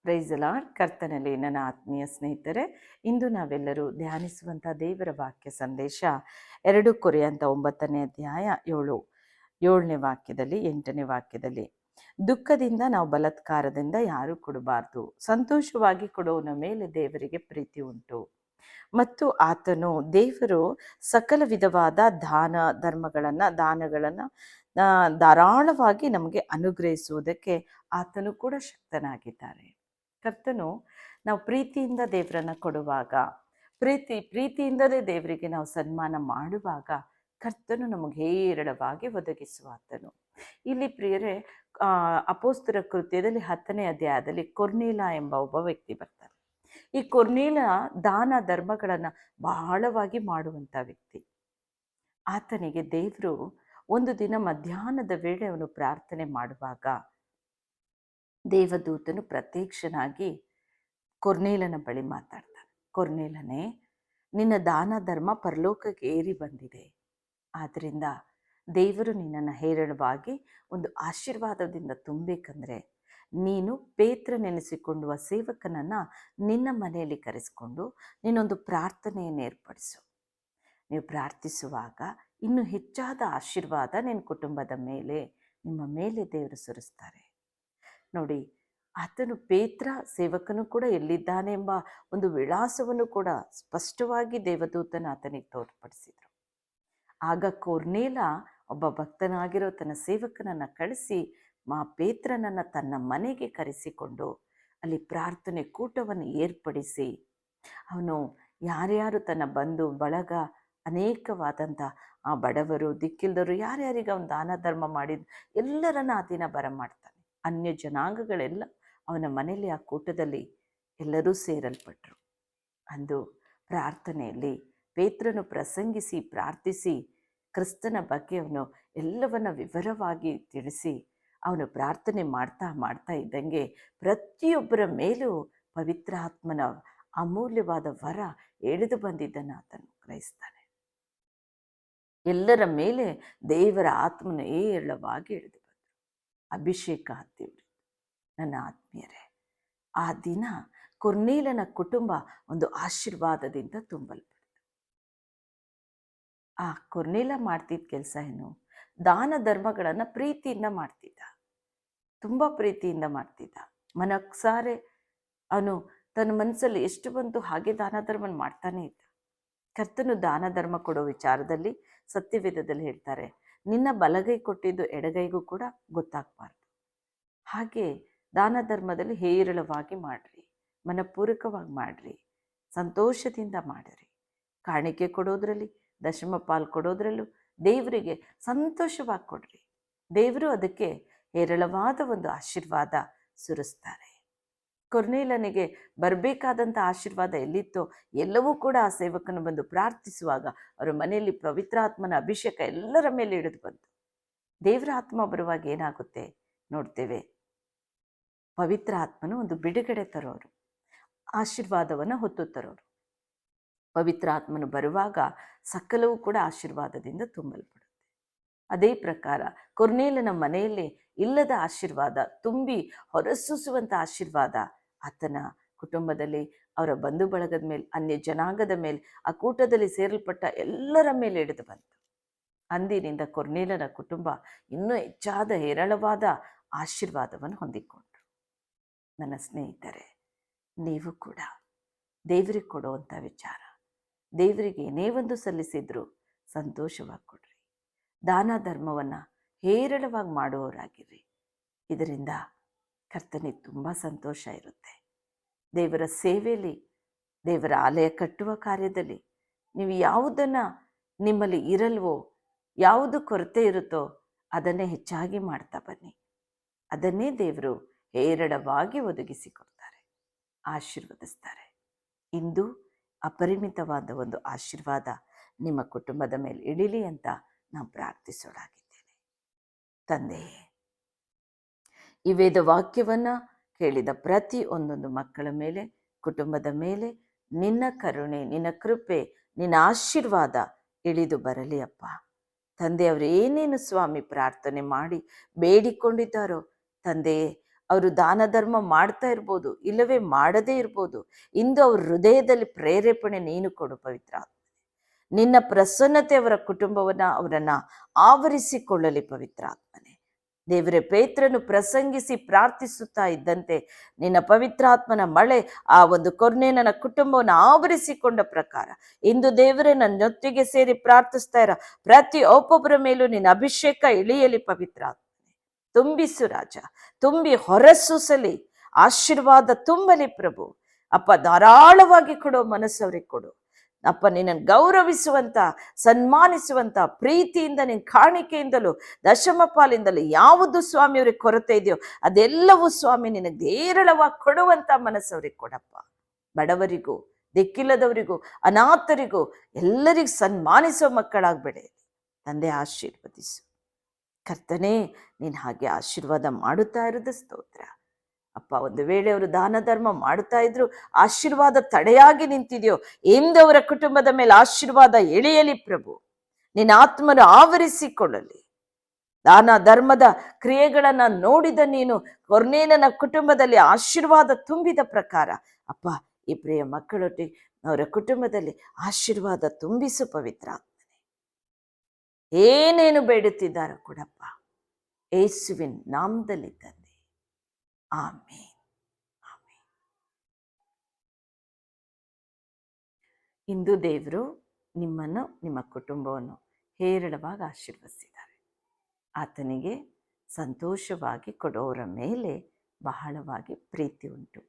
Price lord. ಕರ್ತನಲ್ಲಿ ನನ್ನ ಆತ್ಮೀಯ ಸ್ನೇಹಿತರೆ, ಇಂದು ನಾವೆಲ್ಲರೂ ಧ್ಯಾನಿಸುವಂಥ ದೇವರ ವಾಕ್ಯ ಸಂದೇಶ 2 ಕೊರಿಂಥ 9ನೇ ಅಧ್ಯಾಯ 7ನೇ ವಾಕ್ಯದಲ್ಲಿ 8ನೇ ವಾಕ್ಯದಲ್ಲಿ, ದುಃಖದಿಂದ ನಾವು ಬಲಾತ್ಕಾರದಿಂದ ಯಾರೂ ಕೊಡಬಾರ್ದು, ಸಂತೋಷವಾಗಿ ಕೊಡುವವನ ಮೇಲೆ ದೇವರಿಗೆ ಪ್ರೀತಿ ಉಂಟು. ಮತ್ತು ದೇವರು ಸಕಲ ವಿಧವಾದ ದಾನಗಳನ್ನು ಧಾರಾಳವಾಗಿ ನಮಗೆ ಅನುಗ್ರಹಿಸುವುದಕ್ಕೆ ಆತನು ಕೂಡ ಶಕ್ತನಾಗಿದ್ದಾರೆ. ಕರ್ತನು ನಾವು ಪ್ರೀತಿಯಿಂದ ದೇವರನ್ನು ಕೊಡುವಾಗ, ಪ್ರೀತಿಯಿಂದಲೇ ದೇವರಿಗೆ ನಾವು ಸನ್ಮಾನ ಮಾಡುವಾಗ ಕರ್ತನು ನಮಗೆ ಹೇರಳವಾಗಿ ಒದಗಿಸುವಾತನು. ಇಲ್ಲಿ ಪ್ರಿಯರೇ, ಅಪೊಸ್ತಲರ ಕೃತ್ಯದಲ್ಲಿ 10ನೇ ಅಧ್ಯಾಯದಲ್ಲಿ ಕೊರ್ನೇಲ ಎಂಬ ಒಬ್ಬ ವ್ಯಕ್ತಿ ಬರ್ತಾನೆ. ಈ ಕೊರ್ನೇಲ ದಾನ ಧರ್ಮಗಳನ್ನು ಬಹಳವಾಗಿ ಮಾಡುವಂಥ ವ್ಯಕ್ತಿ. ಆತನಿಗೆ ದೇವರು ಒಂದು ದಿನ ಮಧ್ಯಾಹ್ನದ ವೇಳೆ ಅವನು ಪ್ರಾರ್ಥನೆ ಮಾಡುವಾಗ ದೇವದೂತನು ಪ್ರತ್ಯಕ್ಷನಾಗಿ ಕೊರ್ನೇಲನ ಬಳಿ ಮಾತಾಡ್ತಾನೆ. ಕೊರ್ನೇಲನೇ, ನಿನ್ನ ದಾನ ಧರ್ಮ ಪರಲೋಕಕ್ಕೆ ಏರಿ ಬಂದಿದೆ. ಆದ್ದರಿಂದ ದೇವರು ನಿನ್ನನ್ನು ಹೇರಳವಾಗಿ ಒಂದು ಆಶೀರ್ವಾದದಿಂದ ತುಂಬಬೇಕಂದ್ರೆ ನೀನು ಪೇತ್ರ ನೆನೆಸಿಕೊಳ್ಳುವ ಸೇವಕನನ್ನು ನಿನ್ನ ಮನೆಯಲ್ಲಿ ಕರೆಸಿಕೊಂಡು ನೀನೊಂದು ಪ್ರಾರ್ಥನೆಯನ್ನು ಏರ್ಪಡಿಸು. ನೀವು ಪ್ರಾರ್ಥಿಸುವಾಗ ಇನ್ನೂ ಹೆಚ್ಚಾದ ಆಶೀರ್ವಾದ ನಿನ್ನ ಕುಟುಂಬದ ಮೇಲೆ, ನಿಮ್ಮ ಮೇಲೆ ದೇವರು ಸುರಿಸ್ತಾರೆ. ನೋಡಿ, ಆತನು ಪೇತ್ರ ಸೇವಕನು ಕೂಡ ಎಲ್ಲಿದ್ದಾನೆ ಎಂಬ ಒಂದು ವಿಳಾಸವನ್ನು ಕೂಡ ಸ್ಪಷ್ಟವಾಗಿ ದೇವದೂತನ ಆತನಿಗೆ ತೋರ್ಪಡಿಸಿದರು. ಆಗ ಕೊರ್ನೇಲ ಒಬ್ಬ ಭಕ್ತನಾಗಿರೋ ತನ್ನ ಸೇವಕನನ್ನು ಕಳಿಸಿ ಪೇತ್ರನನ್ನು ತನ್ನ ಮನೆಗೆ ಕರೆಸಿಕೊಂಡು ಅಲ್ಲಿ ಪ್ರಾರ್ಥನೆ ಕೂಟವನ್ನು ಏರ್ಪಡಿಸಿ, ಅವನು ಯಾರ್ಯಾರು ತನ್ನ ಬಂಧು ಬಳಗ ಅನೇಕವಾದಂಥ ಆ ಬಡವರು ದಿಕ್ಕಿಲ್ದರು ಯಾರ್ಯಾರಿಗೆ ಅವನು ದಾನ ಧರ್ಮ ಮಾಡಿದ ಎಲ್ಲರನ್ನ ಆ ದಿನ ಬರಮಾಡ್ತಾನೆ. ಅನ್ಯ ಜನಾಂಗಗಳೆಲ್ಲ ಅವನ ಮನೆಯಲ್ಲಿ ಆ ಕೂಟದಲ್ಲಿ ಎಲ್ಲರೂ ಸೇರಲ್ಪಟ್ಟರು. ಅಂದು ಪ್ರಾರ್ಥನೆಯಲ್ಲಿ ಪೇತ್ರನು ಪ್ರಸಂಗಿಸಿ ಪ್ರಾರ್ಥಿಸಿ ಕ್ರಿಸ್ತನ ಬಗ್ಗೆ ಅವನು ಎಲ್ಲವನ್ನ ವಿವರವಾಗಿ ತಿಳಿಸಿ ಅವನು ಪ್ರಾರ್ಥನೆ ಮಾಡ್ತಾ ಇದ್ದಂಗೆ ಪ್ರತಿಯೊಬ್ಬರ ಮೇಲೂ ಪವಿತ್ರ ಆತ್ಮನ ಅಮೂಲ್ಯವಾದ ವರ ಎಳೆದು ಬಂದಿದ್ದನ್ನು ಆತನು ಗ್ರಹಿಸ್ತಾನೆ. ಎಲ್ಲರ ಮೇಲೆ ದೇವರ ಆತ್ಮನ ಏರಳವಾಗಿ ಎಳೆದು ಬಂದರು. ಅಭಿಷೇಕ ದೇವರು. ನನ್ನ ಆತ್ಮೀಯರೇ, ಆ ದಿನ ಕೊರ್ನೇಲನ ಕುಟುಂಬ ಒಂದು ಆಶೀರ್ವಾದದಿಂದ ತುಂಬಲ್ಪಡ್ತು. ಆ ಕೊರ್ನೇಲ ಮಾಡ್ತಿದ್ದ ಕೆಲಸ ಏನು? ದಾನ ಧರ್ಮಗಳನ್ನು ಪ್ರೀತಿಯಿಂದ ಮಾಡ್ತಿದ್ದ, ತುಂಬ ಪ್ರೀತಿಯಿಂದ ಮಾಡ್ತಿದ್ದ. ಮನಸಾರೆ ಅವನು ತನ್ನ ಮನಸ್ಸಲ್ಲಿ ಎಷ್ಟು ಬಂತು ಹಾಗೆ ದಾನ ಧರ್ಮ ಮಾಡ್ತಾನೆ ಇದ್ದ. ಕರ್ತನು ದಾನ ಧರ್ಮ ಕೊಡೋ ವಿಚಾರದಲ್ಲಿ ಸತ್ಯವೇದದಲ್ಲಿ ಹೇಳ್ತಾರೆ, ನಿನ್ನ ಬಲಗೈ ಕೊಟ್ಟಿದ್ದು ಎಡಗೈಗೂ ಕೂಡ ಗೊತ್ತಾಗಬಾರ್ದು. ಹಾಗೆ ದಾನ ಧರ್ಮದಲ್ಲಿ ಹೇರಳವಾಗಿ ಮಾಡ್ರಿ, ಮನಪೂರ್ವಕವಾಗಿ ಮಾಡ್ರಿ, ಸಂತೋಷದಿಂದ ಮಾಡಿರಿ. ಕಾಣಿಕೆ ಕೊಡೋದ್ರಲ್ಲಿ, ದಶಮ ಪಾಲು ಕೊಡೋದ್ರಲ್ಲೂ ದೇವರಿಗೆ ಸಂತೋಷವಾಗಿ ಕೊಡ್ರಿ. ದೇವರು ಅದಕ್ಕೆ ಹೇರಳವಾದ ಒಂದು ಆಶೀರ್ವಾದ ಸುರಿಸ್ತಾರೆ. ಕೊರ್ನೇಲನಿಗೆ ಬರಬೇಕಾದಂಥ ಆಶೀರ್ವಾದ ಎಲ್ಲಿತ್ತೋ ಎಲ್ಲವೂ ಕೂಡ ಆ ಸೇವಕನು ಬಂದು ಪ್ರಾರ್ಥಿಸುವಾಗ ಅವರ ಮನೆಯಲ್ಲಿ ಪವಿತ್ರಾತ್ಮನ ಅಭಿಷೇಕ ಎಲ್ಲರ ಮೇಲೆ ಇಳಿದು ಬಂತು. ದೇವರ ಆತ್ಮ ಬರುವಾಗ ಏನಾಗುತ್ತೆ ನೋಡ್ತೇವೆ. ಪವಿತ್ರ ಆತ್ಮನು ಒಂದು ಬಿಡುಗಡೆ ತರೋರು, ಆಶೀರ್ವಾದವನ್ನು ಹೊತ್ತು ತರೋರು. ಪವಿತ್ರ ಆತ್ಮನು ಬರುವಾಗ ಸಕಲವೂ ಕೂಡ ಆಶೀರ್ವಾದದಿಂದ ತುಂಬಲ್ಪಡುತ್ತೆ. ಅದೇ ಪ್ರಕಾರ ಕೊರ್ನೇಲನ ಮನೆಯಲ್ಲಿ ಇಲ್ಲದ ಆಶೀರ್ವಾದ ತುಂಬಿ ಹೊರಸೂಸುವಂಥ ಆಶೀರ್ವಾದ ಆತನ ಕುಟುಂಬದಲ್ಲಿ, ಅವರ ಬಂಧು ಬಳಗದ ಮೇಲೆ, ಅನ್ಯ ಜನಾಂಗದ ಮೇಲೆ, ಆ ಕೂಟದಲ್ಲಿ ಸೇರಲ್ಪಟ್ಟ ಎಲ್ಲರ ಮೇಲೆ ಇಳಿದು ಬಂತು. ಅಂದಿನಿಂದ ಕೊರ್ನೇಲನ ಕುಟುಂಬ ಇನ್ನೂ ಹೆಚ್ಚಾದ ಹೇರಳವಾದ ಆಶೀರ್ವಾದವನ್ನು ಹೊಂದಿಕೊಂಡ್ರು. ನನ್ನ ಸ್ನೇಹಿತರೆ, ನೀವು ಕೂಡ ದೇವರಿಗೆ ಕೊಡುವಂಥ ವಿಚಾರ, ದೇವರಿಗೆ ಏನೇ ಒಂದು ಸಲ್ಲಿಸಿದ್ರು ಸಂತೋಷವಾಗಿ ಕೊಡ್ರಿ. ದಾನ ಧರ್ಮವನ್ನು ಹೇರಳವಾಗಿ ಮಾಡುವವರಾಗಿರ್ರಿ. ಇದರಿಂದ ಕರ್ತನಿಗೆ ತುಂಬ ಸಂತೋಷ ಇರುತ್ತೆ. ದೇವರ ಸೇವೆಯಲ್ಲಿ, ದೇವರ ಆಲಯ ಕಟ್ಟುವ ಕಾರ್ಯದಲ್ಲಿ ನೀವು ಯಾವುದನ್ನು ನಿಮ್ಮಲ್ಲಿ ಇರಲ್ವೋ, ಯಾವುದು ಕೊರತೆ ಇರುತ್ತೋ ಅದನ್ನೇ ಹೆಚ್ಚಾಗಿ ಮಾಡ್ತಾ ಬನ್ನಿ. ಅದನ್ನೇ ದೇವರು ಹೇರಳವಾಗಿ ಒದಗಿಸಿಕೊಡ್ತಾರೆ, ಆಶೀರ್ವದಿಸ್ತಾರೆ. ಇಂದು ಅಪರಿಮಿತವಾದ ಒಂದು ಆಶೀರ್ವಾದ ನಿಮ್ಮ ಕುಟುಂಬದ ಮೇಲೆ ಇಳಿಲಿ ಅಂತ ನಾನು ಪ್ರಾರ್ಥಿಸೋಳಾಗಿದ್ದೇನೆ. ತಂದೆಯೇ, ಈ ವೇದ ವಾಕ್ಯವನ್ನು ಕೇಳಿದ ಪ್ರತಿ ಒಂದೊಂದು ಮಕ್ಕಳ ಮೇಲೆ, ಕುಟುಂಬದ ಮೇಲೆ ನಿನ್ನ ಕರುಣೆ, ನಿನ್ನ ಕೃಪೆ, ನಿನ್ನ ಆಶೀರ್ವಾದ ಇಳಿದು ಬರಲಿ ಅಪ್ಪ. ತಂದೆ, ಅವರು ಏನೇನು ಸ್ವಾಮಿ ಪ್ರಾರ್ಥನೆ ಮಾಡಿ ಬೇಡಿಕೊಂಡಿದ್ದಾರೋ ತಂದೆಯೇ, ಅವರು ದಾನ ಧರ್ಮ ಮಾಡ್ತಾ ಇರ್ಬೋದು, ಇಲ್ಲವೇ ಮಾಡದೇ ಇರ್ಬೋದು. ಇಂದು ಅವ್ರ ಹೃದಯದಲ್ಲಿ ಪ್ರೇರೇಪಣೆ ನೀನು ಕೊಡು ಪವಿತ್ರ ಆತ್ಮನೇ. ನಿನ್ನ ಪ್ರಸನ್ನತೆ ಅವರ ಕುಟುಂಬವನ್ನ, ಅವರನ್ನ ಆವರಿಸಿಕೊಳ್ಳಲಿ ಪವಿತ್ರ ಆತ್ಮನೇ. ದೇವರೇ, ಪೇತ್ರನು ಪ್ರಸಂಗಿಸಿ ಪ್ರಾರ್ಥಿಸುತ್ತಾ ಇದ್ದಂತೆ ನಿನ್ನ ಪವಿತ್ರಾತ್ಮನ ಮಳೆ ಆ ಒಂದು ಕೊರ್ನೇಲನ ಕುಟುಂಬವನ್ನು ಆವರಿಸಿಕೊಂಡ ಪ್ರಕಾರ ಇಂದು ದೇವರೇ ನನ್ನೊತ್ತಿಗೆ ಸೇರಿ ಪ್ರಾರ್ಥಿಸ್ತಾ ಇರ ಪ್ರತಿ ಒಬ್ಬೊಬ್ಬರ ಮೇಲೂ ನಿನ್ನ ಅಭಿಷೇಕ ಇಳಿಯಲಿ ಪವಿತ್ರ ಆತ್ಮನೇ. ತುಂಬಿಸು ರಾಜ, ತುಂಬಿ ಹೊರಸೂಸಲಿ, ಆಶೀರ್ವಾದ ತುಂಬಲಿ ಪ್ರಭು. ಅಪ್ಪ, ಧಾರಾಳವಾಗಿ ಕೊಡೋ ಮನಸ್ಸು ಅವ್ರಿಗೆ ಕೊಡು ಅಪ್ಪ. ನಿನ್ನನ್ನು ಗೌರವಿಸುವಂತ, ಸನ್ಮಾನಿಸುವಂತ ಪ್ರೀತಿಯಿಂದ, ನಿನ್ನ ಕಾಣಿಕೆಯಿಂದಲೂ ದಶಮ ಪಾಲಿಂದಲೂ ಯಾವುದು ಸ್ವಾಮಿ ಅವ್ರಿಗೆ ಕೊರತೆ ಇದೆಯೋ ಅದೆಲ್ಲವೂ ಸ್ವಾಮಿ ನಿನಗೆ ಧೇರಳವಾಗಿ ಕೊಡುವಂತ ಮನಸ್ಸು ಅವ್ರಿಗೆ ಕೊಡಪ್ಪ. ಬಡವರಿಗೂ, ದಿಕ್ಕಿಲ್ಲದವರಿಗೂ, ಅನಾಥರಿಗೂ ಎಲ್ಲರಿಗೂ ಸನ್ಮಾನಿಸೋ ಮಕ್ಕಳಾಗ್ಬೇಡಿ ತಂದೆ. ಆಶೀರ್ವದಿಸು ಕರ್ತನೇ. ನೀನು ಹಾಗೆ ಆಶೀರ್ವಾದ ಮಾಡುತ್ತಾ ಇರೋದು ಸ್ತೋತ್ರ ಅಪ್ಪ. ಒಂದು ವೇಳೆ ಅವರು ದಾನ ಧರ್ಮ ಮಾಡ್ತಾ ಇದ್ರು, ಆಶೀರ್ವಾದ ತಡೆಯಾಗಿ ನಿಂತಿದೆಯೋ, ಎಂದವರ ಕುಟುಂಬದ ಮೇಲೆ ಆಶೀರ್ವಾದ ಎಳೆಯಲಿ ಪ್ರಭು. ನಿನ್ನ ಆತ್ಮನು ಆವರಿಸಿಕೊಳ್ಳಲಿ. ದಾನ ಧರ್ಮದ ಕ್ರಿಯೆಗಳನ್ನ ನೋಡಿದ ನೀನು ಕೊರ್ನೇಲನ ಕುಟುಂಬದಲ್ಲಿ ಆಶೀರ್ವಾದ ತುಂಬಿದ ಪ್ರಕಾರ ಅಪ್ಪ, ಈ ಪ್ರಿಯ ಮಕ್ಕಳೊಟ್ಟಿಗೆ ಅವರ ಕುಟುಂಬದಲ್ಲಿ ಆಶೀರ್ವಾದ ತುಂಬಿಸು ಪವಿತ್ರ ಆತ್ಮನೇ. ಏನೇನು ಬೇಡುತ್ತಿದ್ದಾರೋ ಕೊಡಪ್ಪ, ಯೇಸುವಿನ ನಾಮದಲ್ಲಿ ತಂದೆ. ಆಮೇನ್, ಆಮೇನ್. ಇಂದು ದೇವರು ನಿಮ್ಮನ್ನು, ನಿಮ್ಮ ಕುಟುಂಬವನ್ನು ಹೇರಳವಾಗಿ ಆಶೀರ್ವದಿಸಿದ್ದಾರೆ. ಆತನಿಗೆ ಸಂತೋಷವಾಗಿ ಕೊಡೋರ ಮೇಲೆ ಬಹಳವಾಗಿ ಪ್ರೀತಿ ಉಂಟು.